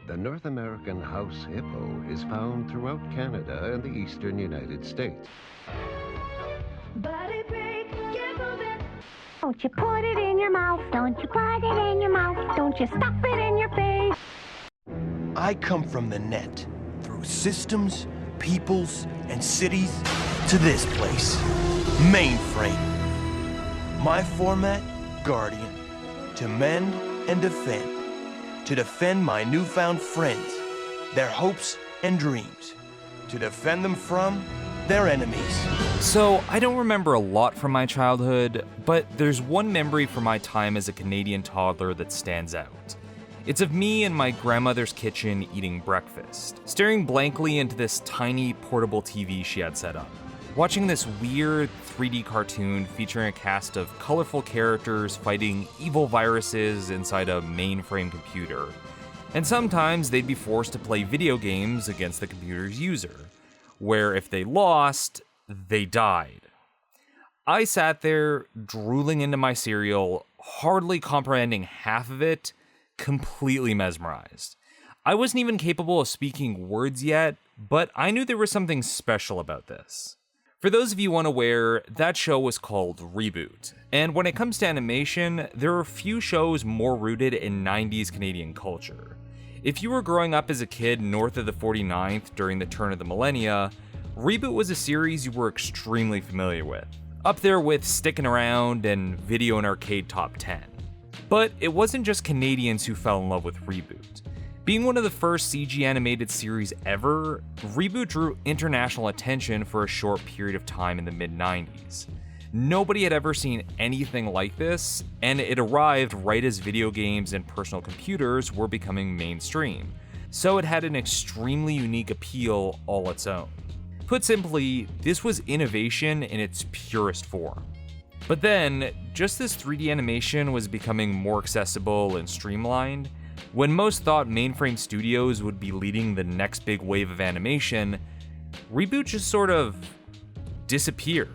The North American house hippo is found throughout Canada and the eastern United States. Body break, get moving. Don't you put it in your mouth, don't you put it in your mouth, don't you stuff it in your face. I come from the net, through systems, peoples, and cities, to this place, Mainframe. My format, Guardian, to mend and defend. To defend my newfound friends, their hopes and dreams. To defend them from their enemies. So, I don't remember a lot from my childhood, but there's one memory from my time as a Canadian toddler that stands out. It's of me in my grandmother's kitchen eating breakfast, staring blankly into this tiny portable TV she had set up, watching this weird 3D cartoon featuring a cast of colorful characters fighting evil viruses inside a mainframe computer. And sometimes they'd be forced to play video games against the computer's user, where if they lost, they died. I sat there, drooling into my cereal, hardly comprehending half of it, completely mesmerized. I wasn't even capable of speaking words yet, but I knew there was something special about this. For those of you unaware, that show was called Reboot, and when it comes to animation, there are few shows more rooted in 90s Canadian culture. If you were growing up as a kid north of the 49th during the turn of the millennia, Reboot was a series you were extremely familiar with, up there with Stickin' Around and Video and Arcade Top 10. But it wasn't just Canadians who fell in love with Reboot. Being one of the first CG animated series ever, Reboot drew international attention for a short period of time in the mid-90s. Nobody had ever seen anything like this, and it arrived right as video games and personal computers were becoming mainstream, so it had an extremely unique appeal all its own. Put simply, this was innovation in its purest form. But then, just as 3D animation was becoming more accessible and streamlined, when most thought Mainframe Studios would be leading the next big wave of animation, Reboot just sort of disappeared.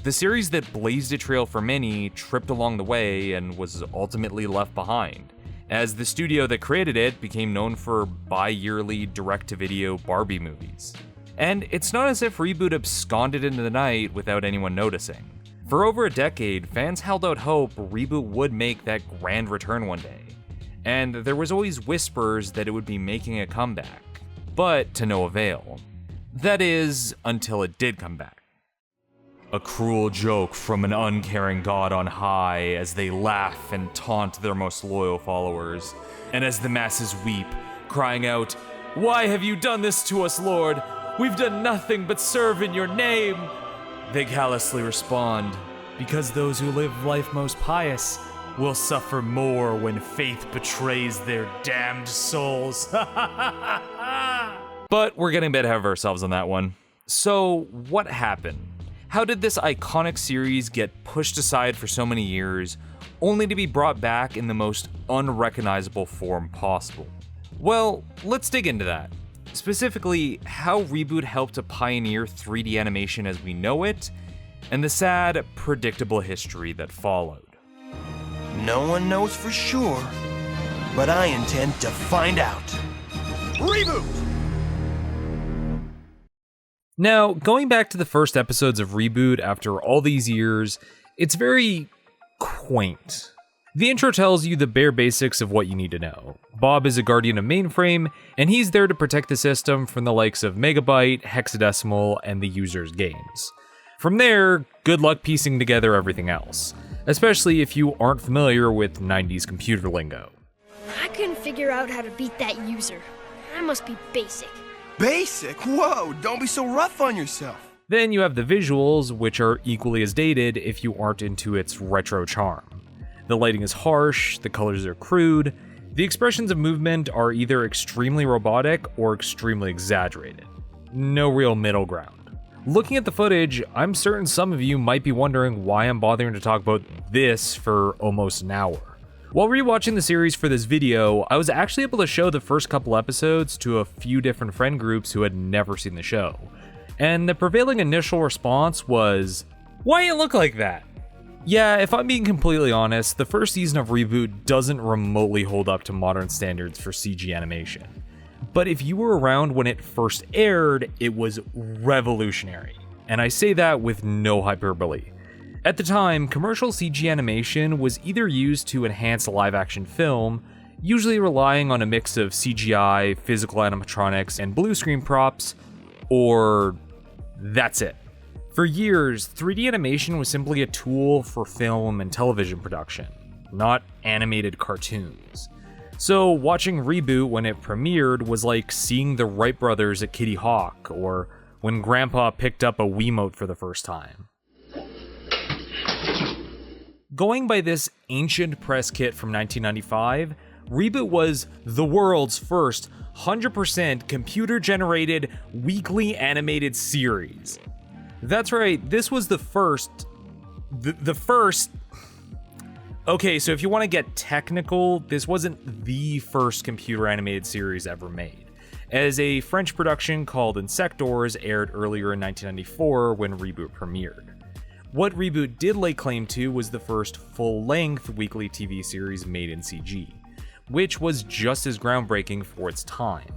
The series that blazed a trail for many tripped along the way and was ultimately left behind, as the studio that created it became known for bi-yearly direct-to-video Barbie movies. And it's not as if Reboot absconded into the night without anyone noticing. For over a decade, fans held out hope Reboot would make that grand return one day. And there was always whispers that it would be making a comeback, but to no avail. That is, until it did come back. A cruel joke from an uncaring god on high as they laugh and taunt their most loyal followers, and as the masses weep, crying out, "Why have you done this to us, Lord? We've done nothing but serve in your name!" They callously respond, "Because those who live life most pious will suffer more when faith betrays their damned souls." But we're getting a bit ahead of ourselves on that one. So, what happened? How did this iconic series get pushed aside for so many years, only to be brought back in the most unrecognizable form possible? Well, let's dig into that. Specifically, how Reboot helped to pioneer 3D animation as we know it, and the sad, predictable history that followed. No one knows for sure, but I intend to find out. Reboot! Now, going back to the first episodes of Reboot after all these years, it's very quaint. The intro tells you the bare basics of what you need to know. Bob is a guardian of Mainframe, and he's there to protect the system from the likes of Megabyte, Hexadecimal, and the user's games. From there, good luck piecing together everything else, especially if you aren't familiar with 90s computer lingo. I couldn't figure out how to beat that user. I must be basic. Basic? Whoa, don't be so rough on yourself. Then you have the visuals, which are equally as dated if you aren't into its retro charm. The lighting is harsh, the colors are crude, the expressions of movement are either extremely robotic or extremely exaggerated. No real middle ground. Looking at the footage, I'm certain some of you might be wondering why I'm bothering to talk about this for almost an hour. While rewatching the series for this video, I was actually able to show the first couple episodes to a few different friend groups who had never seen the show. And the prevailing initial response was, "Why it look like that?" Yeah, if I'm being completely honest, the first season of Reboot doesn't remotely hold up to modern standards for CG animation. But if you were around when it first aired, it was revolutionary. And I say that with no hyperbole. At the time, commercial CG animation was either used to enhance live-action film, usually relying on a mix of CGI, physical animatronics, and blue screen props, or that's it. For years, 3D animation was simply a tool for film and television production, not animated cartoons. So watching Reboot when it premiered was like seeing the Wright brothers at Kitty Hawk, or when Grandpa picked up a Wiimote for the first time. Going by this ancient press kit from 1995, Reboot was the world's first 100% computer-generated weekly animated series. That's right, this was the first... The first... Okay, so if you want to get technical, this wasn't the first computer animated series ever made, as a French production called Insectors aired earlier in 1994 when Reboot premiered. What Reboot did lay claim to was the first full-length weekly TV series made in CG, which was just as groundbreaking for its time.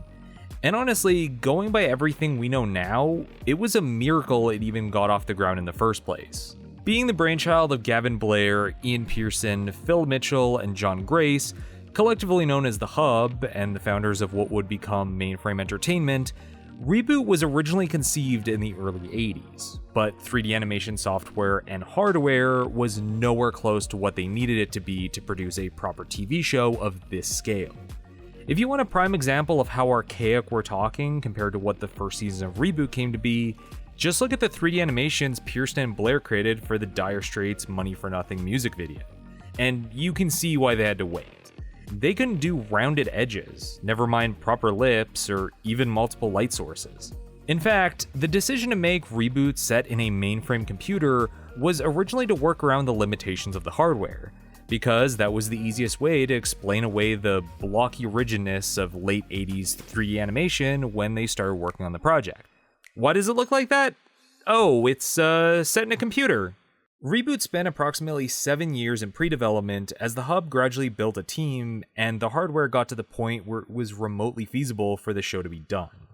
And honestly, going by everything we know now, it was a miracle it even got off the ground in the first place. Being the brainchild of Gavin Blair, Ian Pearson, Phil Mitchell, and John Grace, collectively known as The Hub and the founders of what would become Mainframe Entertainment, Reboot was originally conceived in the early 80s, but 3D animation software and hardware was nowhere close to what they needed it to be to produce a proper TV show of this scale. If you want a prime example of how archaic we're talking compared to what the first season of Reboot came to be, just look at the 3D animations Pearson and Blair created for the Dire Straits' Money for Nothing music video, and you can see why they had to wait. They couldn't do rounded edges, never mind proper lips or even multiple light sources. In fact, the decision to make Reboot set in a mainframe computer was originally to work around the limitations of the hardware, because that was the easiest way to explain away the blocky rigidness of late 80s 3D animation when they started working on the project. Why does it look like that? Oh, it's set in a computer. Reboot spent approximately 7 years in pre-development as the Hub gradually built a team and the hardware got to the point where it was remotely feasible for the show to be done.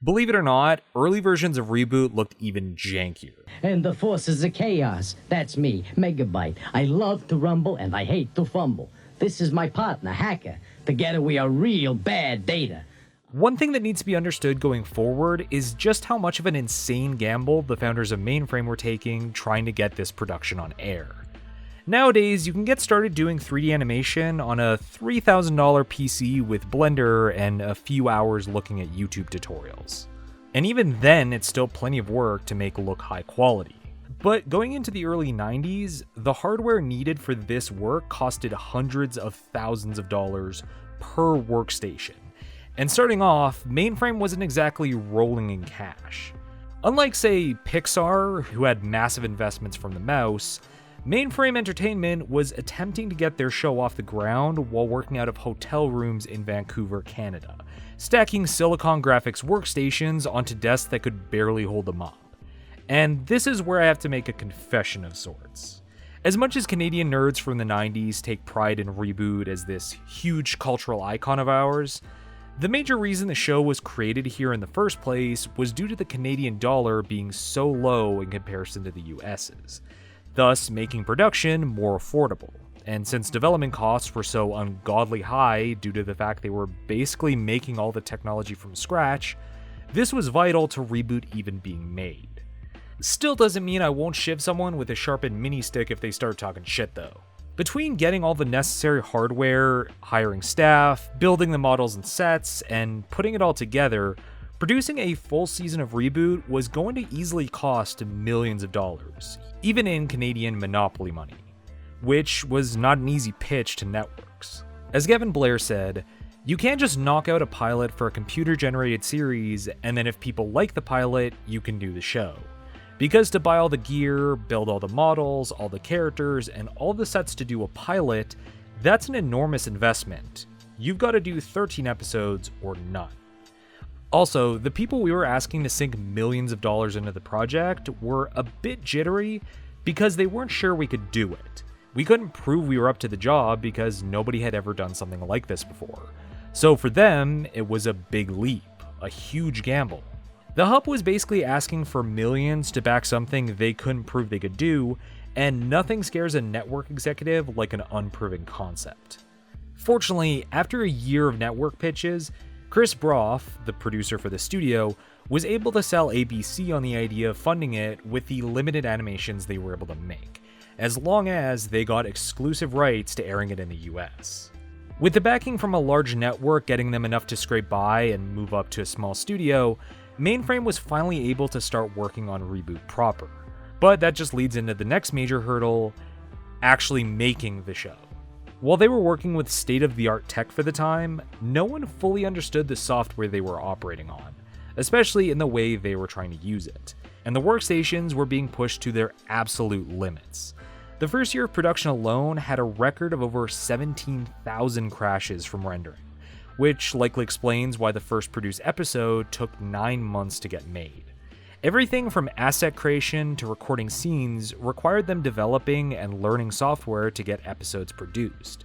Believe it or not, early versions of Reboot looked even jankier. And the forces of chaos. That's me, Megabyte. I love to rumble and I hate to fumble. This is my partner, Hacker. Together we are real bad data. One thing that needs to be understood going forward is just how much of an insane gamble the founders of Mainframe were taking trying to get this production on air. Nowadays, you can get started doing 3D animation on a $3,000 PC with Blender and a few hours looking at YouTube tutorials. And even then, it's still plenty of work to make look high quality. But going into the early 90s, the hardware needed for this work costed hundreds of thousands of dollars per workstation. And starting off, Mainframe wasn't exactly rolling in cash. Unlike, say, Pixar, who had massive investments from the mouse, Mainframe Entertainment was attempting to get their show off the ground while working out of hotel rooms in Vancouver, Canada, stacking Silicon Graphics workstations onto desks that could barely hold them up. And this is where I have to make a confession of sorts. As much as Canadian nerds from the 90s take pride in Reboot as this huge cultural icon of ours, the major reason the show was created here in the first place was due to the Canadian dollar being so low in comparison to the US's, thus making production more affordable. And since development costs were so ungodly high due to the fact they were basically making all the technology from scratch, this was vital to Reboot even being made. Still doesn't mean I won't shiv someone with a sharpened mini stick if they start talking shit though. Between getting all the necessary hardware, hiring staff, building the models and sets, and putting it all together, producing a full season of Reboot was going to easily cost millions of dollars, even in Canadian monopoly money, which was not an easy pitch to networks. As Gavin Blair said, you can't just knock out a pilot for a computer-generated series, and then if people like the pilot, you can do the show. Because to buy all the gear, build all the models, all the characters, and all the sets to do a pilot, that's an enormous investment. You've got to do 13 episodes or none. Also, the people we were asking to sink millions of dollars into the project were a bit jittery because they weren't sure we could do it. We couldn't prove we were up to the job because nobody had ever done something like this before. So for them, it was a big leap, a huge gamble. The hub was basically asking for millions to back something they couldn't prove they could do, and nothing scares a network executive like an unproven concept. Fortunately, after a year of network pitches, Chris Broff, the producer for the studio, was able to sell ABC on the idea of funding it with the limited animations they were able to make, as long as they got exclusive rights to airing it in the US. With the backing from a large network getting them enough to scrape by and move up to a small studio, Mainframe was finally able to start working on Reboot proper. But that just leads into the next major hurdle, actually making the show. While they were working with state-of-the-art tech for the time, no one fully understood the software they were operating on, especially in the way they were trying to use it, and the workstations were being pushed to their absolute limits. The first year of production alone had a record of over 17,000 crashes from rendering, which likely explains why the first produced episode took 9 months to get made. Everything from asset creation to recording scenes required them developing and learning software to get episodes produced.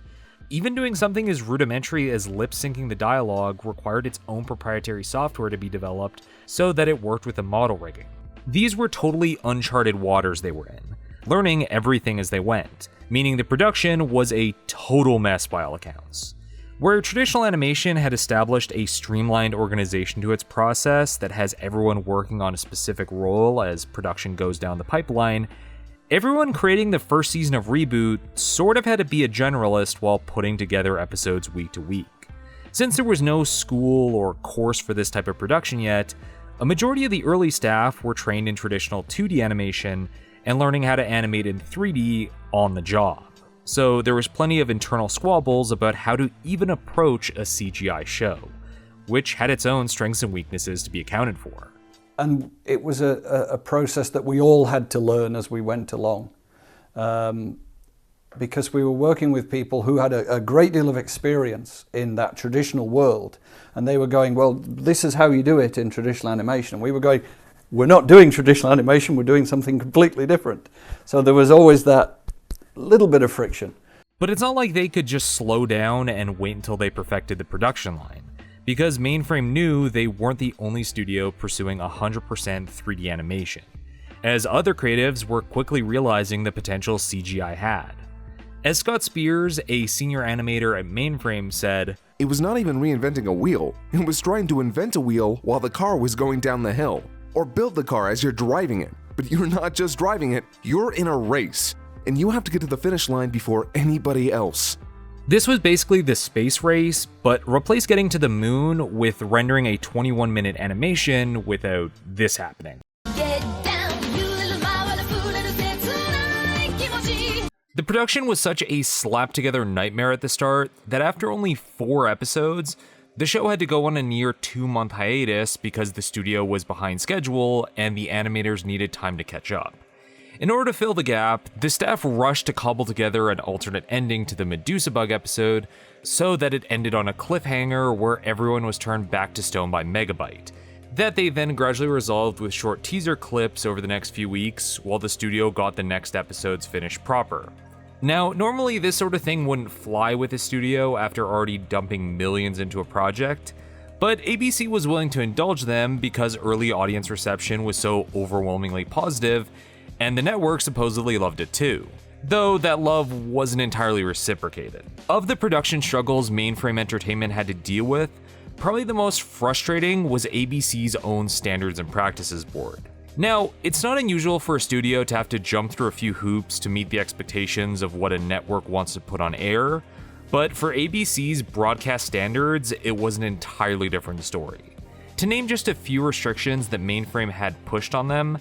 Even doing something as rudimentary as lip-syncing the dialogue required its own proprietary software to be developed so that it worked with the model rigging. These were totally uncharted waters they were in, learning everything as they went, meaning the production was a total mess by all accounts. Where traditional animation had established a streamlined organization to its process that has everyone working on a specific role as production goes down the pipeline, everyone creating the first season of Reboot sort of had to be a generalist while putting together episodes week to week. Since there was no school or course for this type of production yet, a majority of the early staff were trained in traditional 2D animation and learning how to animate in 3D on the job. So there was plenty of internal squabbles about how to even approach a CGI show, which had its own strengths and weaknesses to be accounted for. And it was a process that we all had to learn as we went along, because we were working with people who had a great deal of experience in that traditional world, and they were going, well, this is how you do it in traditional animation. And we were going, we're not doing traditional animation, we're doing something completely different. So there was always that little bit of friction. But it's not like they could just slow down and wait until they perfected the production line, because Mainframe knew they weren't the only studio pursuing 100% 3D animation, as other creatives were quickly realizing the potential CGI had. As Scott Spears, a senior animator at Mainframe, said, "It was not even reinventing a wheel, it was trying to invent a wheel while the car was going down the hill, or build the car as you're driving it. But you're not just driving it, you're in a race. And you have to get to the finish line before anybody else." This was basically the space race, but replace getting to the moon with rendering a 21-minute animation without this happening. The production was such a slap-together nightmare at the start that after only 4 episodes, the show had to go on a near 2-month hiatus because the studio was behind schedule and the animators needed time to catch up. In order to fill the gap, the staff rushed to cobble together an alternate ending to the Medusa Bug episode so that it ended on a cliffhanger where everyone was turned back to stone by Megabyte. That they then gradually resolved with short teaser clips over the next few weeks while the studio got the next episodes finished proper. Now, normally this sort of thing wouldn't fly with a studio after already dumping millions into a project, but ABC was willing to indulge them because early audience reception was so overwhelmingly positive, and the network supposedly loved it too, though that love wasn't entirely reciprocated. Of the production struggles Mainframe Entertainment had to deal with, probably the most frustrating was ABC's own Standards and Practices Board. Now, it's not unusual for a studio to have to jump through a few hoops to meet the expectations of what a network wants to put on air, but for ABC's broadcast standards, it was an entirely different story. To name just a few restrictions that Mainframe had pushed on them: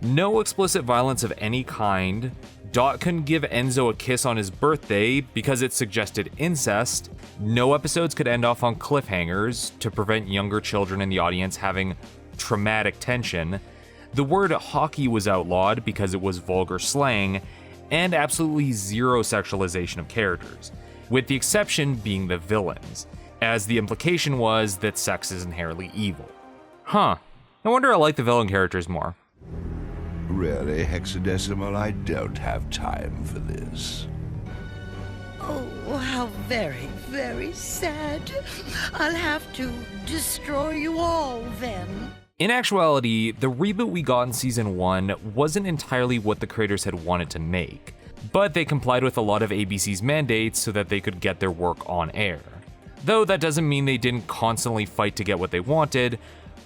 no explicit violence of any kind, Dot couldn't give Enzo a kiss on his birthday because it suggested incest, no episodes could end off on cliffhangers to prevent younger children in the audience having traumatic tension, the word hockey was outlawed because it was vulgar slang, and absolutely zero sexualization of characters, with the exception being the villains, as the implication was that sex is inherently evil. Huh, no wonder I like the villain characters more. Really, Hexadecimal, I don't have time for this. Oh. how very, very sad. I'll have to destroy you all then. In actuality, the reboot we got in season 1 wasn't entirely what the creators had wanted to make, but they complied with a lot of ABC's mandates so that they could get their work on air. Though that doesn't mean they didn't constantly fight to get what they wanted,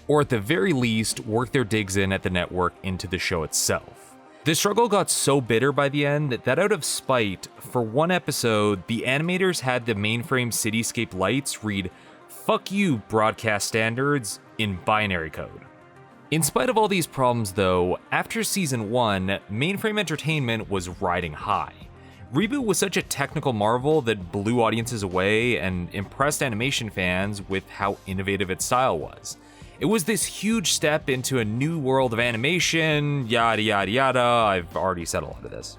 or at the very least, work their digs in at the network into the show itself. The struggle got so bitter by the end that out of spite, for one episode, the animators had the Mainframe cityscape lights read, "Fuck you, broadcast standards," in binary code. In spite of all these problems though, after season 1, Mainframe Entertainment was riding high. Reboot was such a technical marvel that blew audiences away and impressed animation fans with how innovative its style was. It was this huge step into a new world of animation, yada yada yada, I've already said a lot of this.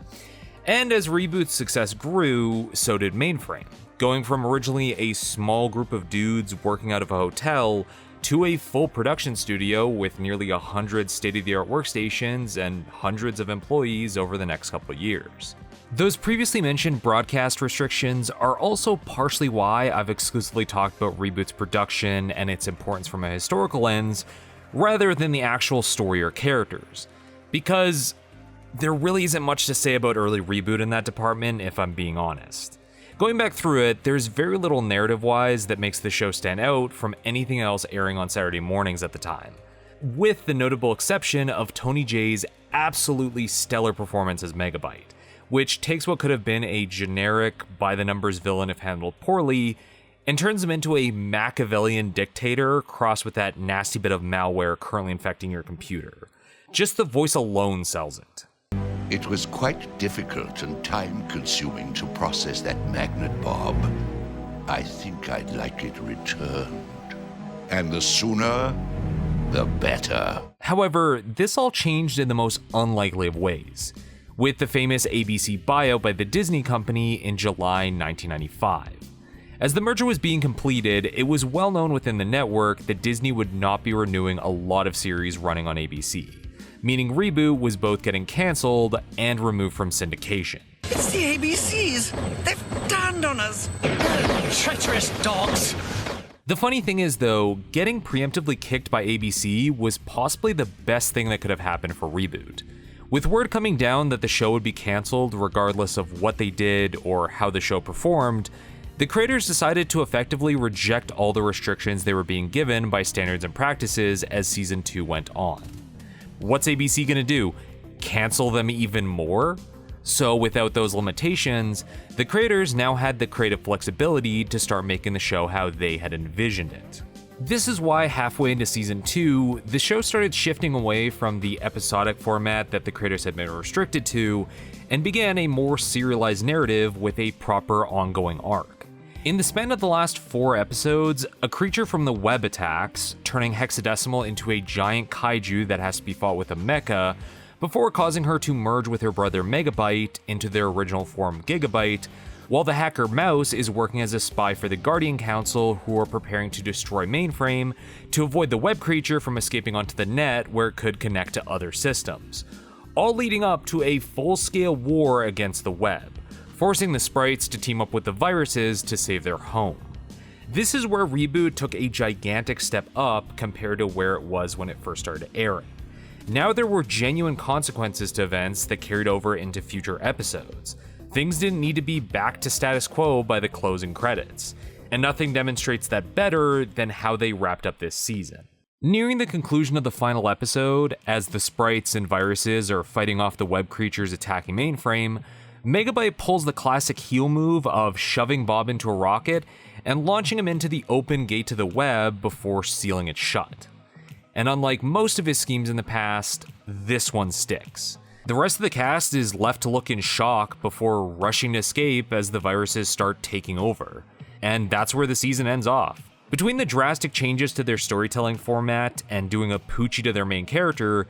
And as Reboot's success grew, so did Mainframe, going from originally a small group of dudes working out of a hotel to a full production studio with nearly 100 state-of-the-art workstations and hundreds of employees over the next couple of years. Those previously mentioned broadcast restrictions are also partially why I've exclusively talked about Reboot's production and its importance from a historical lens, rather than the actual story or characters. Because there really isn't much to say about early Reboot in that department, if I'm being honest. Going back through it, there's very little narrative-wise that makes the show stand out from anything else airing on Saturday mornings at the time, with the notable exception of Tony Jay's absolutely stellar performance as Megabyte, which takes what could have been a generic, by-the-numbers villain if handled poorly, and turns him into a Machiavellian dictator crossed with that nasty bit of malware currently infecting your computer. Just the voice alone sells it. It was quite difficult and time-consuming to process that magnet, Bob. I think I'd like it returned. And the sooner, the better. However, this all changed in the most unlikely of ways, with the famous ABC buyout by the Disney company in July 1995. As the merger was being completed, it was well known within the network that Disney would not be renewing a lot of series running on ABC. Meaning Reboot was both getting cancelled and removed from syndication. It's the ABCs. They've turned on us. Treacherous dogs. The funny thing is though, getting preemptively kicked by ABC was possibly the best thing that could have happened for Reboot. With word coming down that the show would be cancelled regardless of what they did or how the show performed, the creators decided to effectively reject all the restrictions they were being given by standards and practices as season 2 went on. What's ABC gonna do? Cancel them even more? So without those limitations, the creators now had the creative flexibility to start making the show how they had envisioned it. This is why halfway into season 2, the show started shifting away from the episodic format that the creators had been restricted to, and began a more serialized narrative with a proper ongoing arc. In the span of the last 4 episodes, a creature from the web attacks, turning Hexadecimal into a giant kaiju that has to be fought with a mecha, before causing her to merge with her brother Megabyte into their original form Gigabyte, while the hacker Mouse is working as a spy for the Guardian Council, who are preparing to destroy Mainframe to avoid the web creature from escaping onto the net where it could connect to other systems, all leading up to a full-scale war against the web, forcing the sprites to team up with the viruses to save their home. This is where Reboot took a gigantic step up compared to where it was when it first started airing. Now there were genuine consequences to events that carried over into future episodes. Things didn't need to be back to status quo by the closing credits, and nothing demonstrates that better than how they wrapped up this season. Nearing the conclusion of the final episode, as the sprites and viruses are fighting off the web creatures attacking Mainframe, Megabyte pulls the classic heel move of shoving Bob into a rocket and launching him into the open gate to the web before sealing it shut. And unlike most of his schemes in the past, this one sticks. The rest of the cast is left to look in shock before rushing to escape as the viruses start taking over. And that's where the season ends off. Between the drastic changes to their storytelling format and doing a poochie to their main character,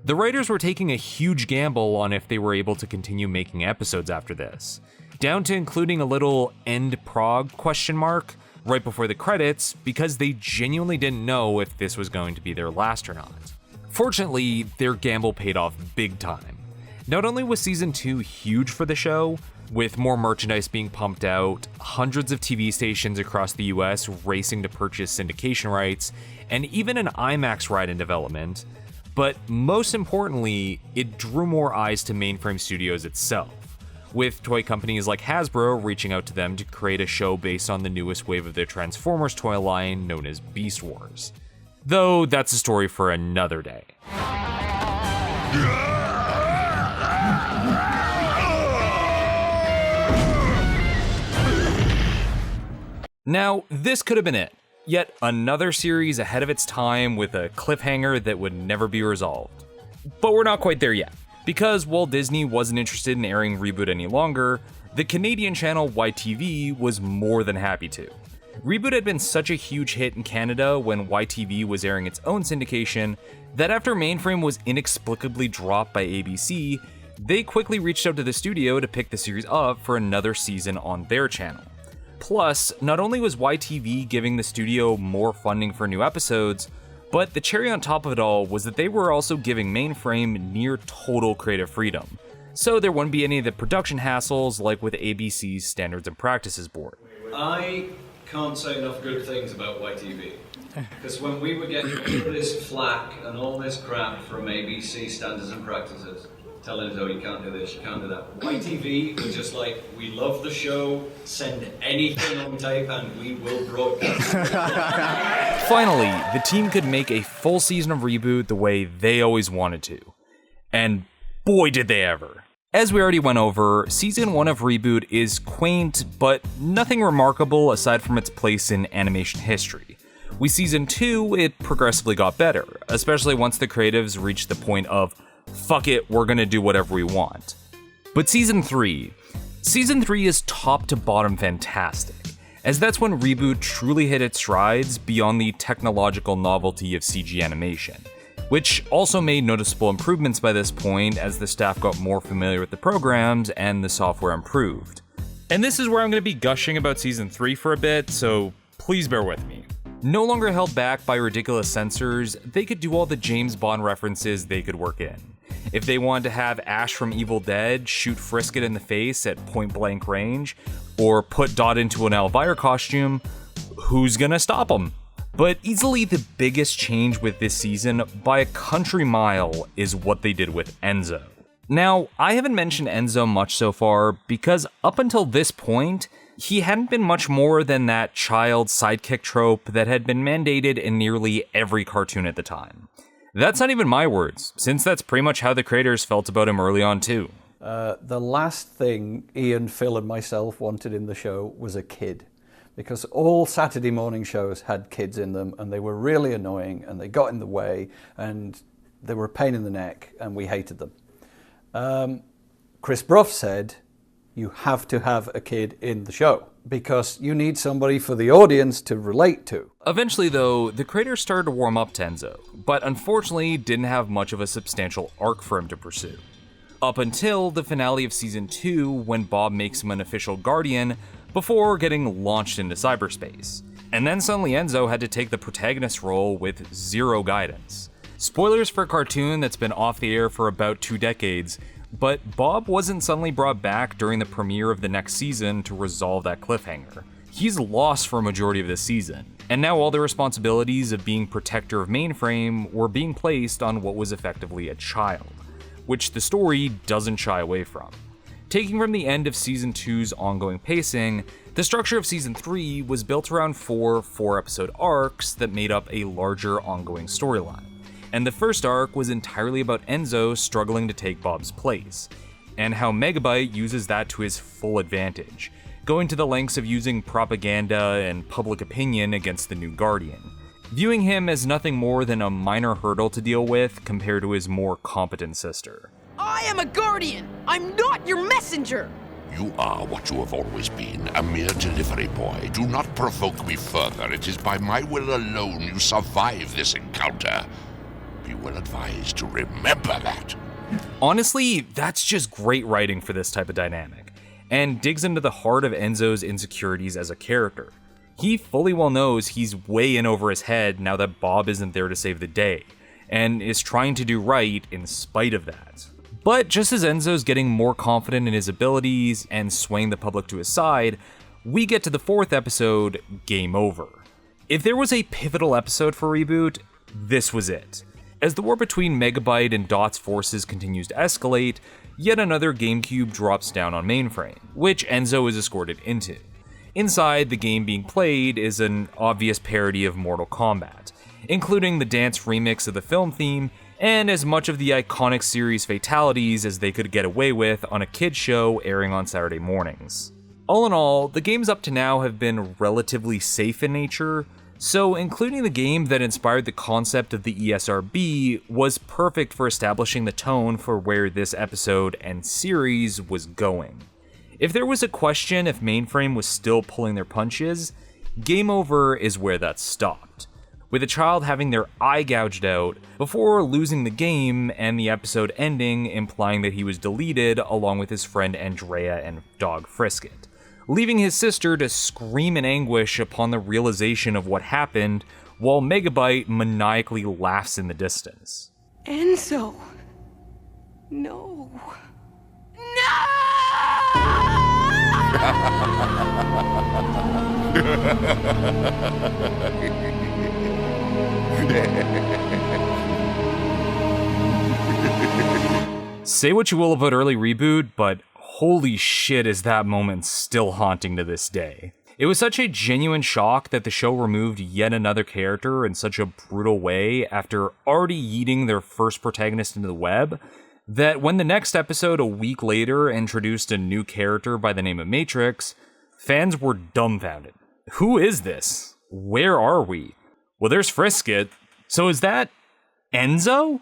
the writers were taking a huge gamble on if they were able to continue making episodes after this, down to including a little end prog ? Right before the credits, because they genuinely didn't know if this was going to be their last or not. Fortunately, their gamble paid off big time. Not only was season 2 huge for the show, with more merchandise being pumped out, hundreds of TV stations across the US racing to purchase syndication rights, and even an IMAX ride in development. But most importantly, it drew more eyes to Mainframe Studios itself, with toy companies like Hasbro reaching out to them to create a show based on the newest wave of their Transformers toy line known as Beast Wars. Though that's a story for another day. Now, this could have been it. Yet another series ahead of its time with a cliffhanger that would never be resolved. But we're not quite there yet, because Walt Disney wasn't interested in airing Reboot any longer, the Canadian channel YTV was more than happy to. Reboot had been such a huge hit in Canada when YTV was airing its own syndication that after Mainframe was inexplicably dropped by ABC, they quickly reached out to the studio to pick the series up for another season on their channel. Plus, not only was YTV giving the studio more funding for new episodes, but the cherry on top of it all was that they were also giving Mainframe near total creative freedom. So there wouldn't be any of the production hassles like with ABC's Standards and Practices Board. I can't say enough good things about YTV. Because when we were getting all this flack and all this crap from ABC Standards and Practices, telling us, oh, you can't do this, you can't do that. YTV was just like, we love the show, send anything on tape and we will broadcast. Finally, the team could make a full season of Reboot the way they always wanted to. And boy did they ever. As we already went over, Season 1 of Reboot is quaint, but nothing remarkable aside from its place in animation history. With Season 2, it progressively got better, especially once the creatives reached the point of, fuck it, we're gonna do whatever we want. But Season 3 is top to bottom fantastic, as that's when Reboot truly hit its strides beyond the technological novelty of CG animation, which also made noticeable improvements by this point as the staff got more familiar with the programs and the software improved. And this is where I'm gonna be gushing about Season 3 for a bit, so please bear with me. No longer held back by ridiculous censors, they could do all the James Bond references they could work in. If they wanted to have Ash from Evil Dead shoot Frisket in the face at point blank range, or put Dot into an Elvira costume, who's gonna stop them? But easily the biggest change with this season, by a country mile, is what they did with Enzo. Now, I haven't mentioned Enzo much so far because up until this point, he hadn't been much more than that child sidekick trope that had been mandated in nearly every cartoon at the time. That's not even my words, since that's pretty much how the creators felt about him early on too. The last thing Ian, Phil and myself wanted in the show was a kid. Because all Saturday morning shows had kids in them and they were really annoying and they got in the way and they were a pain in the neck and we hated them. Chris Bruff said, you have to have a kid in the show because you need somebody for the audience to relate to. Eventually though, the creators started to warm up to Enzo, but unfortunately didn't have much of a substantial arc for him to pursue. Up until the finale of Season 2 when Bob makes him an official guardian before getting launched into cyberspace. And then suddenly Enzo had to take the protagonist role with zero guidance. Spoilers for a cartoon that's been off the air for about 2 decades, but Bob wasn't suddenly brought back during the premiere of the next season to resolve that cliffhanger. He's lost for a majority of this season, and now all the responsibilities of being protector of Mainframe were being placed on what was effectively a child, which the story doesn't shy away from. Taking from the end of Season 2's ongoing pacing, the structure of Season 3 was built around 4 4-episode arcs that made up a larger ongoing storyline. And the first arc was entirely about Enzo struggling to take Bob's place, and how Megabyte uses that to his full advantage, going to the lengths of using propaganda and public opinion against the new Guardian, viewing him as nothing more than a minor hurdle to deal with compared to his more competent sister. I am a Guardian! I'm not your messenger! You are what you have always been, a mere delivery boy. Do not provoke me further. It is by my will alone you survive this encounter. Be well advised to remember that. Honestly, that's just great writing for this type of dynamic, and digs into the heart of Enzo's insecurities as a character. He fully well knows he's way in over his head now that Bob isn't there to save the day, and is trying to do right in spite of that. But just as Enzo's getting more confident in his abilities and swaying the public to his side, we get to the 4th episode, Game Over. If there was a pivotal episode for Reboot, this was it. As the war between Megabyte and Dot's forces continues to escalate, yet another GameCube drops down on Mainframe, which Enzo is escorted into. Inside, the game being played is an obvious parody of Mortal Kombat, including the dance remix of the film theme and as much of the iconic series fatalities as they could get away with on a kids show airing on Saturday mornings. All in all, the games up to now have been relatively safe in nature, so including the game that inspired the concept of the ESRB was perfect for establishing the tone for where this episode and series was going. If there was a question if Mainframe was still pulling their punches, Game Over is where that stopped, with a child having their eye gouged out before losing the game and the episode ending implying that he was deleted along with his friend Andrea and dog Frisket, leaving his sister to scream in anguish upon the realization of what happened, while Megabyte maniacally laughs in the distance. Enzo. No. Say what you will about early Reboot, but holy shit is that moment still haunting to this day. It was such a genuine shock that the show removed yet another character in such a brutal way after already yeeting their first protagonist into the web, that when the next episode a week later introduced a new character by the name of Matrix, fans were dumbfounded. Who is this? Where are we? Well, there's Frisket. So is that Enzo?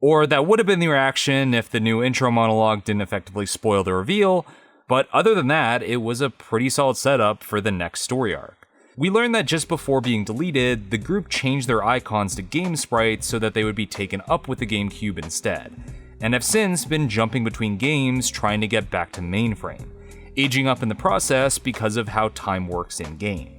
Or that would have been the reaction if the new intro monologue didn't effectively spoil the reveal, but other than that, it was a pretty solid setup for the next story arc. We learned that just before being deleted, the group changed their icons to game sprites so that they would be taken up with the GameCube instead, and have since been jumping between games trying to get back to Mainframe, aging up in the process because of how time works in-game.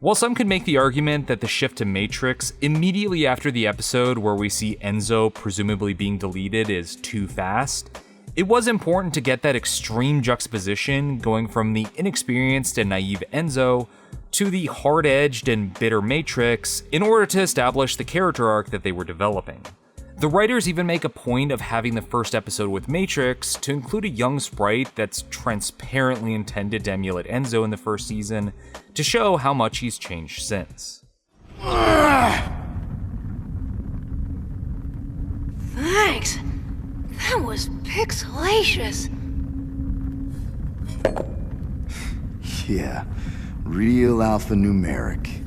While some could make the argument that the shift to Matrix immediately after the episode where we see Enzo presumably being deleted is too fast, it was important to get that extreme juxtaposition going from the inexperienced and naive Enzo to the hard-edged and bitter Matrix in order to establish the character arc that they were developing. The writers even make a point of having the first episode with Matrix to include a young sprite that's transparently intended to emulate Enzo in the first season to show how much he's changed since. Thanks. That was pixelacious. Yeah, real alphanumeric.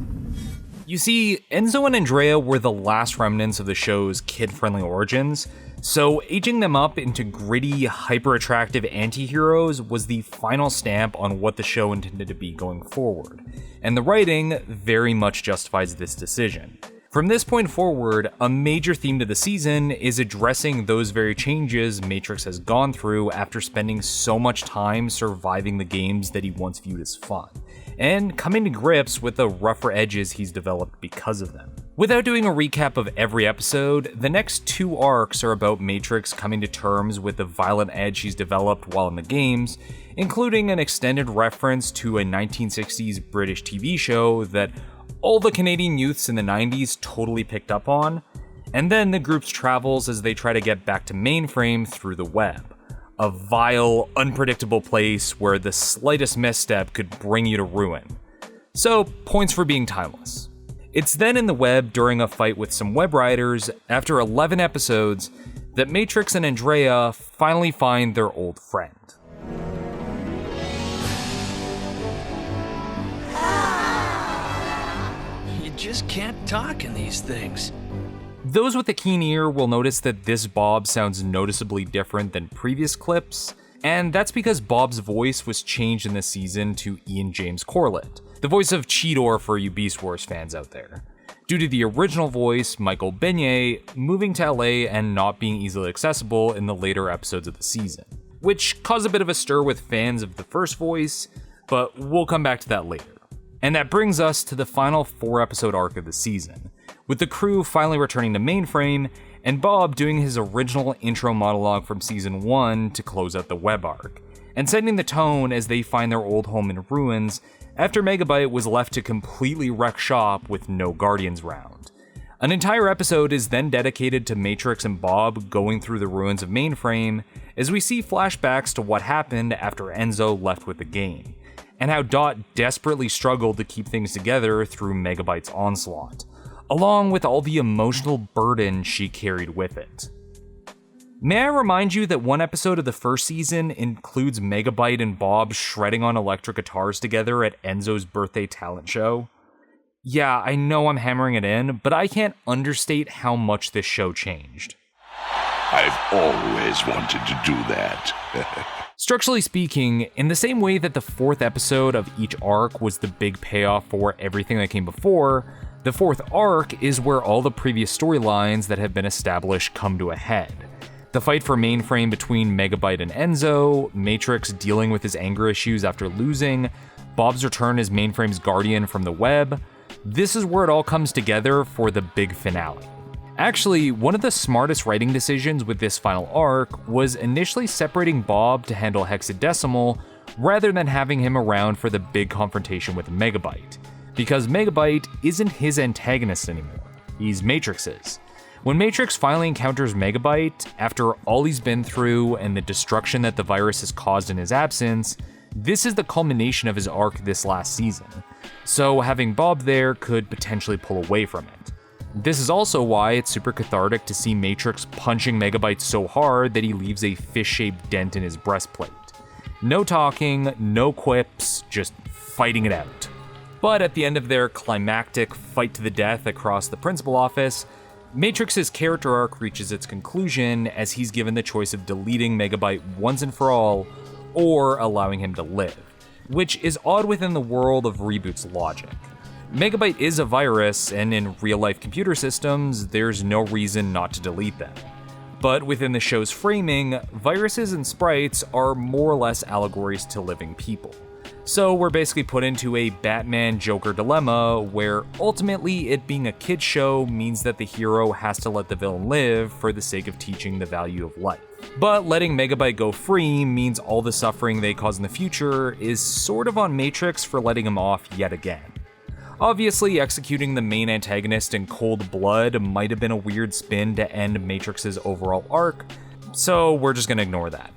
You see, Enzo and Andrea were the last remnants of the show's kid-friendly origins, so aging them up into gritty, hyper-attractive anti-heroes was the final stamp on what the show intended to be going forward, and the writing very much justifies this decision. From this point forward, a major theme to the season is addressing those very changes Matrix has gone through after spending so much time surviving the games that he once viewed as fun, and coming to grips with the rougher edges he's developed because of them. Without doing a recap of every episode, the next 2 arcs are about Matrix coming to terms with the violent edge he's developed while in the games, including an extended reference to a 1960s British TV show that all the Canadian youths in the 90s totally picked up on, and then the group's travels as they try to get back to Mainframe through the web. A vile, unpredictable place where the slightest misstep could bring you to ruin. So, points for being timeless. It's then in the web during a fight with some web riders, after 11 episodes, that Matrix and Andrea finally find their old friend. You just can't talk in these things. Those with a keen ear will notice that this Bob sounds noticeably different than previous clips, and that's because Bob's voice was changed in this season to Ian James Corlett, the voice of Cheetor for you Beast Wars fans out there, due to the original voice, Michael Beignet, moving to LA and not being easily accessible in the later episodes of the season, which caused a bit of a stir with fans of the first voice, but we'll come back to that later. And that brings us to the final 4-episode arc of the season, with the crew finally returning to Mainframe, and Bob doing his original intro monologue from Season 1 to close out the web arc, and setting the tone as they find their old home in ruins after Megabyte was left to completely wreck shop with no Guardians round. An entire episode is then dedicated to Matrix and Bob going through the ruins of Mainframe as we see flashbacks to what happened after Enzo left with the game, and how Dot desperately struggled to keep things together through Megabyte's onslaught, along with all the emotional burden she carried with it. May I remind you that one episode of the first season includes Megabyte and Bob shredding on electric guitars together at Enzo's birthday talent show? Yeah, I know I'm hammering it in, but I can't understate how much this show changed. I've always wanted to do that. Structurally speaking, in the same way that the fourth episode of each arc was the big payoff for everything that came before, the fourth arc is where all the previous storylines that have been established come to a head. The fight for Mainframe between Megabyte and Enzo, Matrix dealing with his anger issues after losing, Bob's return as Mainframe's guardian from the web. This is where it all comes together for the big finale. Actually, one of the smartest writing decisions with this final arc was initially separating Bob to handle Hexadecimal rather than having him around for the big confrontation with Megabyte, because Megabyte isn't his antagonist anymore, he's Matrix's. When Matrix finally encounters Megabyte, after all he's been through and the destruction that the virus has caused in his absence, this is the culmination of his arc this last season, so having Bob there could potentially pull away from it. This is also why it's super cathartic to see Matrix punching Megabyte so hard that he leaves a fish-shaped dent in his breastplate. No talking, no quips, just fighting it out. But at the end of their climactic fight to the death across the principal office, Matrix's character arc reaches its conclusion as he's given the choice of deleting Megabyte once and for all, or allowing him to live, which is odd within the world of Reboot's logic. Megabyte is a virus, and in real-life computer systems, there's no reason not to delete them. But within the show's framing, viruses and sprites are more or less allegories to living people. So we're basically put into a Batman-Joker dilemma where ultimately it being a kid's show means that the hero has to let the villain live for the sake of teaching the value of life. But letting Megabyte go free means all the suffering they cause in the future is sort of on Matrix for letting him off yet again. Obviously, executing the main antagonist in cold blood might have been a weird spin to end Matrix's overall arc, so we're just gonna ignore that.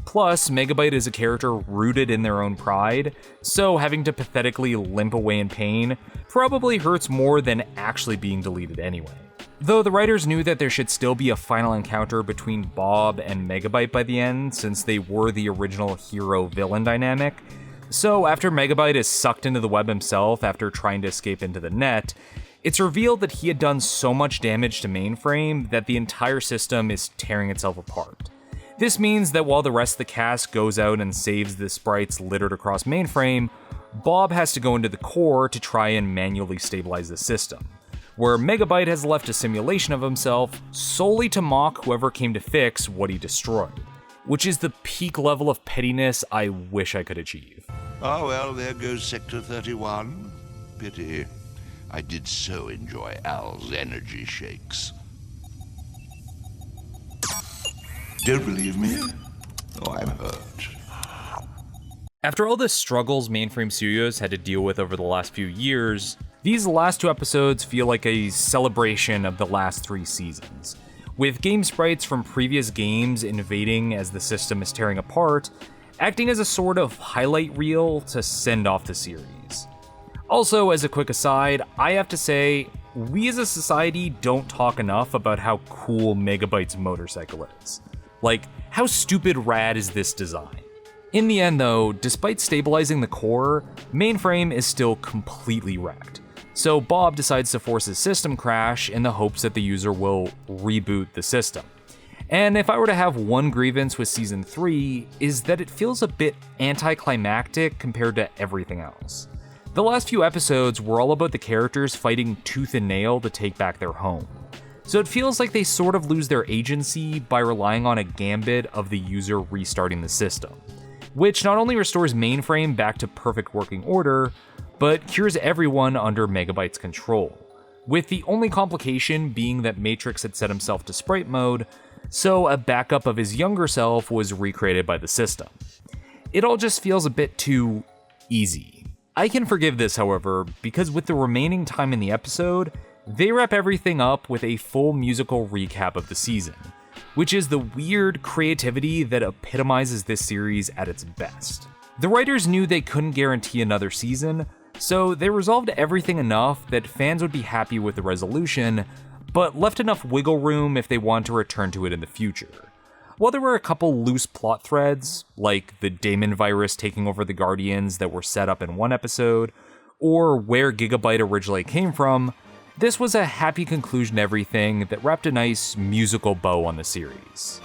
Plus, Megabyte is a character rooted in their own pride, so having to pathetically limp away in pain probably hurts more than actually being deleted anyway. Though the writers knew that there should still be a final encounter between Bob and Megabyte by the end, since they were the original hero-villain dynamic. So after Megabyte is sucked into the web himself after trying to escape into the net, it's revealed that he had done so much damage to Mainframe that the entire system is tearing itself apart. This means that while the rest of the cast goes out and saves the sprites littered across Mainframe, Bob has to go into the core to try and manually stabilize the system, where Megabyte has left a simulation of himself solely to mock whoever came to fix what he destroyed, which is the peak level of pettiness I wish I could achieve. Ah, well, there goes Sector 31. Pity. I did so enjoy Al's energy shakes. Don't believe me? Oh, I'm hurt. After all the struggles Mainframe Studios had to deal with over the last few years, these last two episodes feel like a celebration of the last 3 seasons, with game sprites from previous games invading as the system is tearing apart, acting as a sort of highlight reel to send off the series. Also, as a quick aside, I have to say, we as a society don't talk enough about how cool Megabyte's motorcycle is. Like, how stupid rad is this design? In the end though, despite stabilizing the core, Mainframe is still completely wrecked. So Bob decides to force his system crash in the hopes that the user will reboot the system. And if I were to have one grievance with Season 3, is that it feels a bit anticlimactic compared to everything else. The last few episodes were all about the characters fighting tooth and nail to take back their home. So it feels like they sort of lose their agency by relying on a gambit of the user restarting the system, which not only restores Mainframe back to perfect working order, but cures everyone under Megabyte's control. with the only complication being that Matrix had set himself to sprite mode, so a backup of his younger self was recreated by the system. It all just feels a bit too easy. I can forgive this, however, because with the remaining time in the episode, they wrap everything up with a full musical recap of the season, which is the weird creativity that epitomizes this series at its best. The writers knew they couldn't guarantee another season, so they resolved everything enough that fans would be happy with the resolution, but left enough wiggle room if they want to return to it in the future. While there were a couple loose plot threads, like the Damon virus taking over the Guardians that were set up in one episode, or where Gigabyte originally came from, this was a happy conclusion to everything that wrapped a nice musical bow on the series.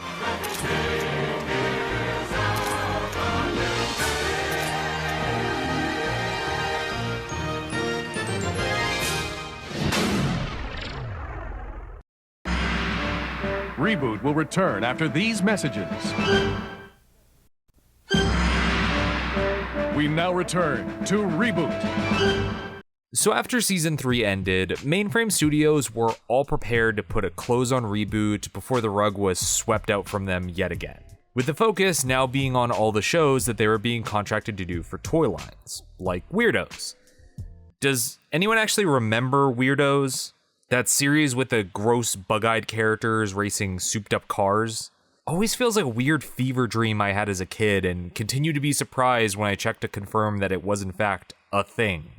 Reboot will return after these messages. We now return to Reboot. So after season 3 ended, Mainframe Studios were all prepared to put a close on Reboot before the rug was swept out from them yet again, with the focus now being on all the shows that they were being contracted to do for toy lines, like Weirdos. Does anyone actually remember Weirdos? That series with the gross bug-eyed characters racing souped-up cars? Always feels like a weird fever dream I had as a kid, and continue to be surprised when I checked to confirm that it was in fact a thing.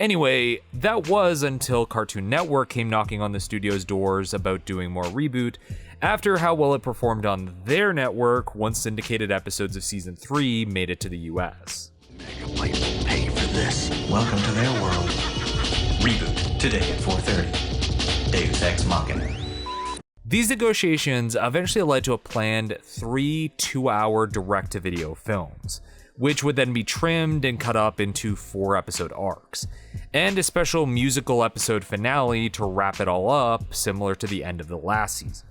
Anyway, that was until Cartoon Network came knocking on the studio's doors about doing more Reboot, after how well it performed on their network once syndicated episodes of season 3 made it to the US. Megabyte will pay for this. Welcome to their world. Reboot, today at 4:30. Deus Ex Machina. These negotiations eventually led to a planned 3 2-hour direct-to-video films, which would then be trimmed and cut up into 4-episode arcs, and a special musical episode finale to wrap it all up, similar to the end of the last season.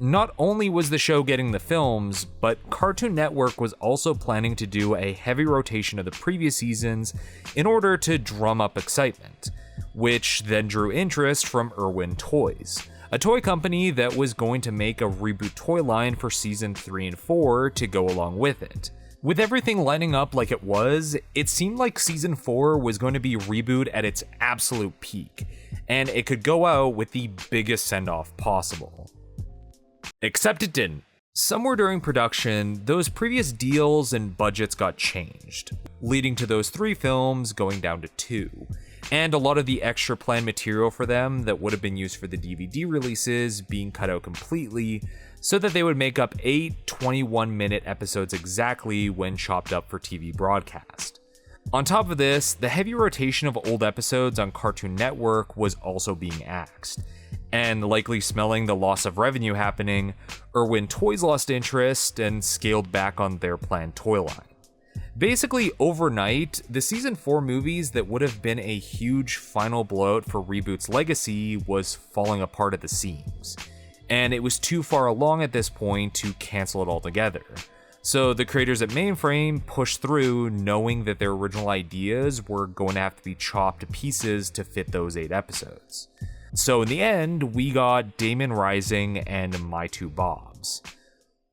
Not only was the show getting the films, but Cartoon Network was also planning to do a heavy rotation of the previous seasons in order to drum up excitement, which then drew interest from Irwin Toys, a toy company that was going to make a Reboot toy line for season 3 and 4 to go along with it. With everything lining up like it was, it seemed like season 4 was going to be Reboot at its absolute peak, and it could go out with the biggest send-off possible. Except it didn't. Somewhere during production, those previous deals and budgets got changed, leading to those 3 films going down to 2, and a lot of the extra planned material for them that would have been used for the DVD releases being cut out completely, so that they would make up 8 21-minute episodes exactly when chopped up for TV broadcast. On top of this, the heavy rotation of old episodes on Cartoon Network was also being axed, and likely smelling the loss of revenue happening, Irwin Toys lost interest and scaled back on their planned toy line. Basically, overnight, the season 4 movies that would have been a huge final blowout for Reboot's legacy was falling apart at the seams, and it was too far along at this point to cancel it altogether. So the creators at Mainframe pushed through, knowing that their original ideas were going to have to be chopped to pieces to fit those 8 episodes. So in the end, we got Damon Rising and My Two Bobs,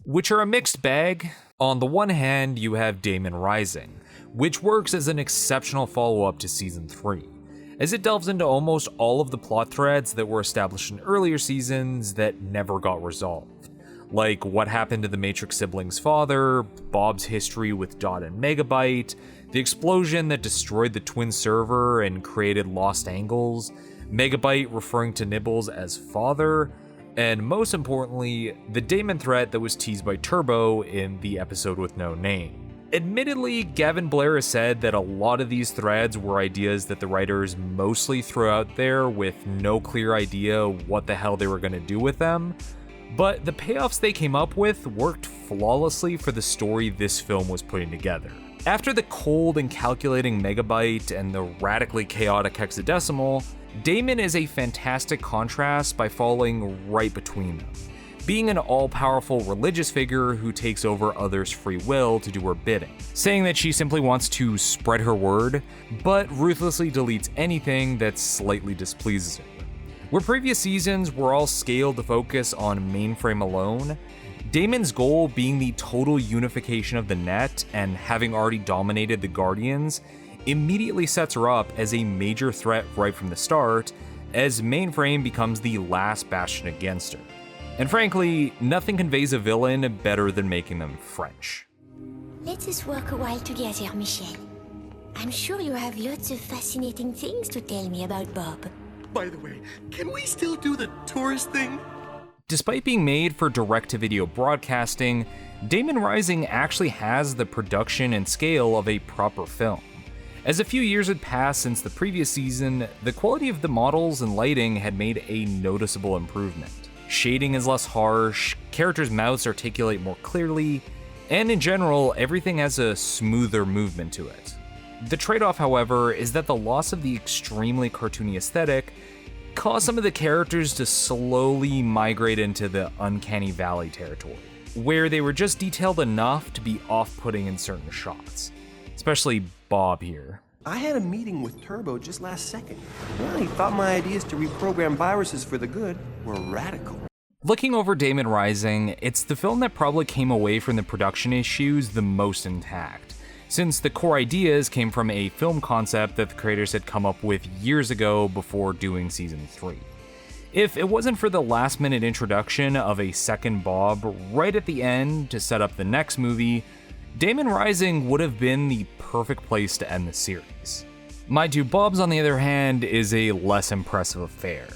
which are a mixed bag. On the one hand, you have Damon Rising, which works as an exceptional follow-up to season 3, as it delves into almost all of the plot threads that were established in earlier seasons that never got resolved, like what happened to the Matrix siblings' father, Bob's history with Dot and Megabyte, the explosion that destroyed the twin server and created lost angles, Megabyte referring to Nibbles as father, and most importantly, the Damon threat that was teased by Turbo in the episode with no name. Admittedly, Gavin Blair has said that a lot of these threads were ideas that the writers mostly threw out there with no clear idea what the hell they were going to do with them, but the payoffs they came up with worked flawlessly for the story this film was putting together. After the cold and calculating Megabyte and the radically chaotic Hexadecimal, Damon is a fantastic contrast by falling right between them, being an all-powerful religious figure who takes over others' free will to do her bidding, saying that she simply wants to spread her word, but ruthlessly deletes anything that slightly displeases her. Where previous seasons were all scaled to focus on Mainframe alone, Damon's goal being the total unification of the net and having already dominated the Guardians immediately sets her up as a major threat right from the start, as Mainframe becomes the last bastion against her. And frankly, nothing conveys a villain better than making them French. Let us work a while together, Michel. I'm sure you have lots of fascinating things to tell me about Bob. By the way, can we still do the tourist thing? Despite being made for direct-to-video broadcasting, Damon Rising actually has the production and scale of a proper film. As a few years had passed since the previous season, the quality of the models and lighting had made a noticeable improvement. Shading is less harsh, characters' mouths articulate more clearly, and in general, everything has a smoother movement to it. The trade-off, however, is that the loss of the extremely cartoony aesthetic caused some of the characters to slowly migrate into the uncanny valley territory, where they were just detailed enough to be off-putting in certain shots. Especially Bob here. I had a meeting with Turbo just last second. Well, he thought my ideas to reprogram viruses for the good were radical. Looking over Damon Rising, it's the film that probably came away from the production issues the most intact, since the core ideas came from a film concept that the creators had come up with years ago before doing season 3. If it wasn't for the last-minute introduction of a second Bob right at the end to set up the next movie, Damon Rising would have been the perfect place to end the series. My Two Bobs, on the other hand, is a less impressive affair,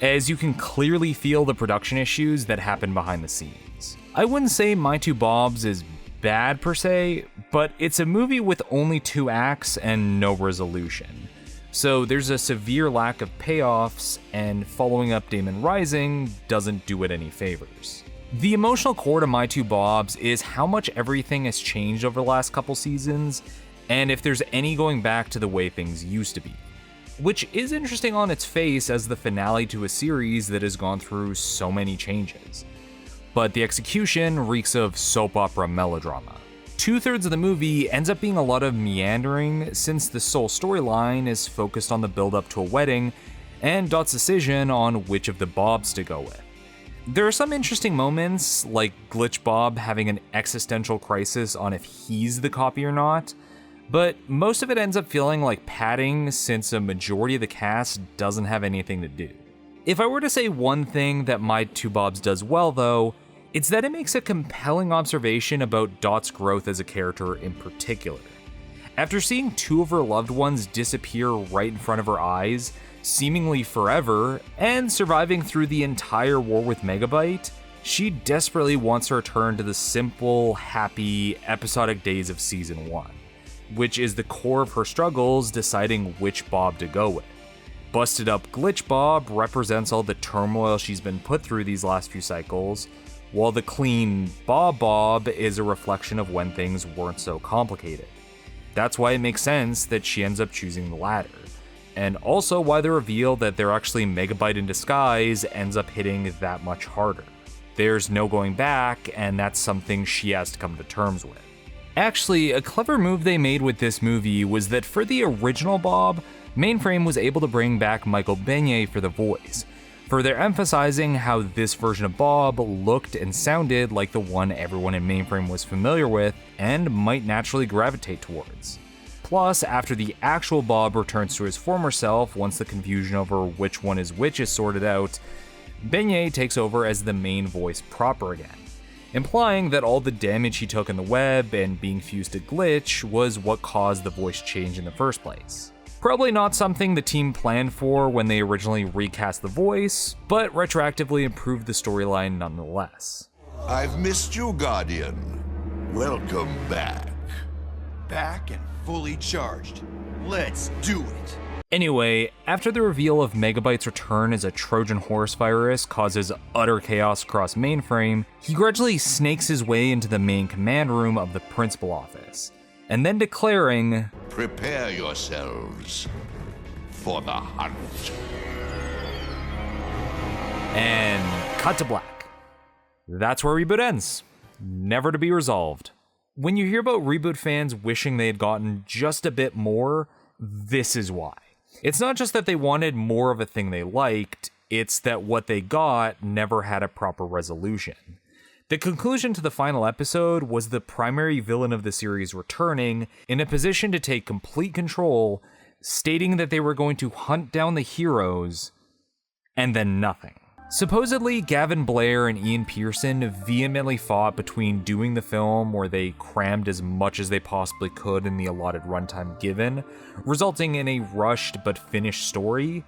as you can clearly feel the production issues that happen behind the scenes. I wouldn't say My Two Bobs is bad per se, but it's a movie with only 2 acts and no resolution. So there's a severe lack of payoffs, and following up Damon Rising doesn't do it any favors. The emotional core to My Two Bobs is how much everything has changed over the last couple seasons, and if there's any going back to the way things used to be. Which is interesting on its face as the finale to a series that has gone through so many changes. But the execution reeks of soap opera melodrama. 2/3 of the movie ends up being a lot of meandering, since the sole storyline is focused on the build-up to a wedding and Dot's decision on which of the Bobs to go with. There are some interesting moments, like Glitch Bob having an existential crisis on if he's the copy or not, but most of it ends up feeling like padding since a majority of the cast doesn't have anything to do. If I were to say one thing that My Two Bobs does well though, it's that it makes a compelling observation about Dot's growth as a character in particular. After seeing 2 of her loved ones disappear right in front of her eyes, seemingly forever, and surviving through the entire war with Megabyte, she desperately wants to return to the simple, happy, episodic days of Season 1, which is the core of her struggles deciding which Bob to go with. Busted up Glitch Bob represents all the turmoil she's been put through these last few cycles, while the clean Bob is a reflection of when things weren't so complicated. That's why it makes sense that she ends up choosing the latter, and also why the reveal that they're actually Megabyte in disguise ends up hitting that much harder. There's no going back, and that's something she has to come to terms with. Actually, a clever move they made with this movie was that for the original Bob, Mainframe was able to bring back Michael Beignet for the voice, further emphasizing how this version of Bob looked and sounded like the one everyone in Mainframe was familiar with and might naturally gravitate towards. Plus, after the actual Bob returns to his former self once the confusion over which one is which is sorted out, Beignet takes over as the main voice proper again, implying that all the damage he took in the web and being fused to Glitch was what caused the voice change in the first place. Probably not something the team planned for when they originally recast the voice, but retroactively improved the storyline nonetheless. I've missed you, Guardian. Welcome back. Back and fully charged. Let's do it. Anyway, after the reveal of Megabyte's return as a Trojan horse virus causes utter chaos across Mainframe, he gradually snakes his way into the main command room of the principal office, and then declaring, "Prepare yourselves for the hunt." And cut to black. That's where Reboot ends, never to be resolved. When you hear about Reboot fans wishing they had gotten just a bit more, this is why. It's not just that they wanted more of a thing they liked, It's that what they got never had a proper resolution. The conclusion to the final episode was the primary villain of the series returning in a position to take complete control, stating that they were going to hunt down the heroes, and then nothing. Supposedly, Gavin Blair and Ian Pearson vehemently fought between doing the film where they crammed as much as they possibly could in the allotted runtime given, resulting in a rushed but finished story,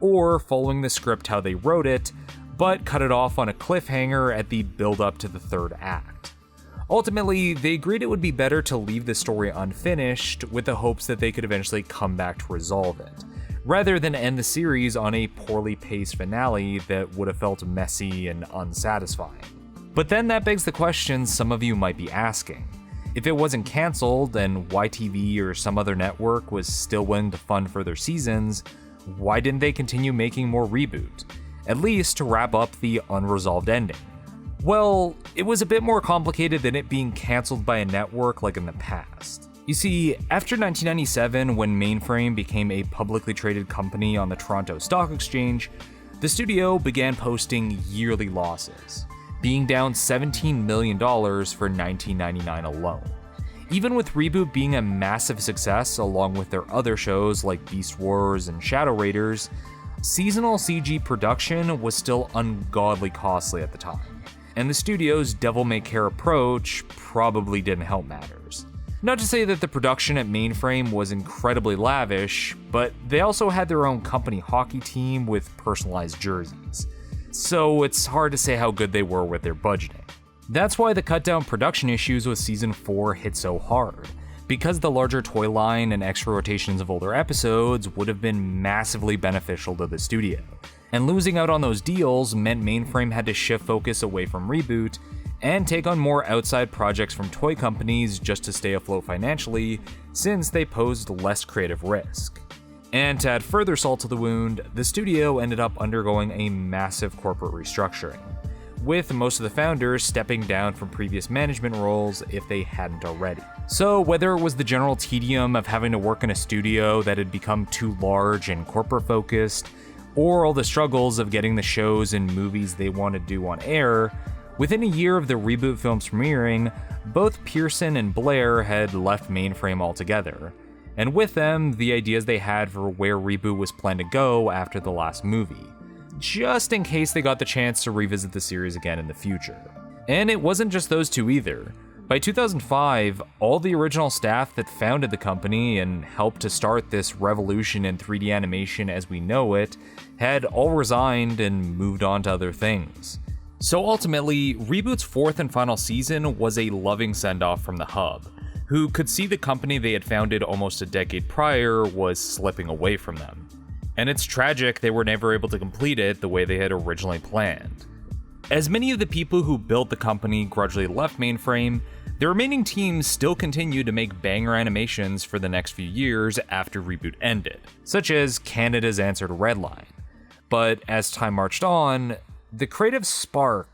or following the script how they wrote it, but cut it off on a cliffhanger at the build-up to the third act. Ultimately, they agreed it would be better to leave the story unfinished with the hopes that they could eventually come back to resolve it, rather than end the series on a poorly paced finale that would have felt messy and unsatisfying. But then that begs the question some of you might be asking. If it wasn't cancelled and YTV or some other network was still willing to fund further seasons, why didn't they continue making more Reboot? At least to wrap up the unresolved ending. Well, it was a bit more complicated than it being cancelled by a network like in the past. You see, after 1997, when Mainframe became a publicly traded company on the Toronto Stock Exchange, the studio began posting yearly losses, being down $17 million for 1999 alone. Even with Reboot being a massive success along with their other shows like Beast Wars and Shadow Raiders, seasonal CG production was still ungodly costly at the time, and the studio's devil-may-care approach probably didn't help matters. Not to say that the production at Mainframe was incredibly lavish, but they also had their own company hockey team with personalized jerseys, so it's hard to say how good they were with their budgeting. That's why the cut-down production issues with Season 4 hit so hard, because the larger toy line and extra rotations of older episodes would have been massively beneficial to the studio. And losing out on those deals meant Mainframe had to shift focus away from Reboot and take on more outside projects from toy companies just to stay afloat financially, since they posed less creative risk. And to add further salt to the wound, the studio ended up undergoing a massive corporate restructuring, with most of the founders stepping down from previous management roles if they hadn't already. So whether it was the general tedium of having to work in a studio that had become too large and corporate focused, or all the struggles of getting the shows and movies they wanted to do on air, within a year of the Reboot films premiering, both Pearson and Blair had left Mainframe altogether, and with them, the ideas they had for where Reboot was planned to go after the last movie, just in case they got the chance to revisit the series again in the future. And it wasn't just those two either. By 2005, all the original staff that founded the company and helped to start this revolution in 3D animation as we know it had all resigned and moved on to other things. So ultimately, Reboot's fourth and final season was a loving send-off from the hub, who could see the company they had founded almost a decade prior was slipping away from them. And it's tragic they were never able to complete it the way they had originally planned. As many of the people who built the company grudgingly left Mainframe, the remaining teams still continued to make banger animations for the next few years after Reboot ended, such as Canada's answer to Redline. But as time marched on, the creative spark,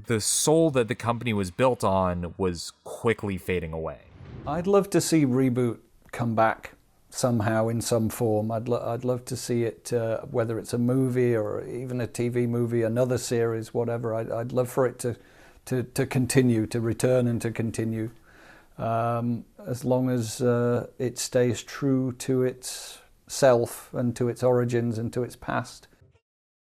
the soul that the company was built on, was quickly fading away. I'd love to see Reboot come back somehow in some form. I'd love to see it, whether it's a movie or even a TV movie, another series, whatever. I'd love for it to continue, to return and to continue, as long as it stays true to its self and to its origins and to its past.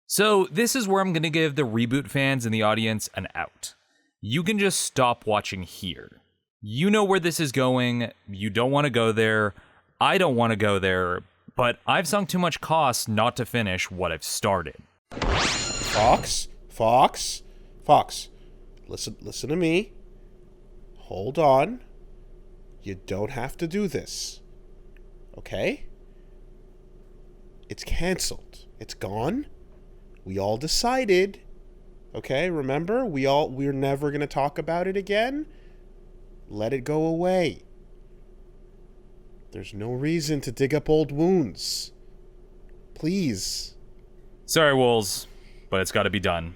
So this is where I'm going to give the Reboot fans in the audience an out. You can just stop watching here. You know where this is going. You don't want to go there. I don't want to go there. But I've sunk too much cost not to finish what I've started. Fox, listen to me. Hold on. You don't have to do this. Okay? It's canceled. It's gone. We all decided. Okay, remember? We're never going to talk about it again. Let it go away. There's no reason to dig up old wounds. Please. Sorry, Wolves, but it's got to be done.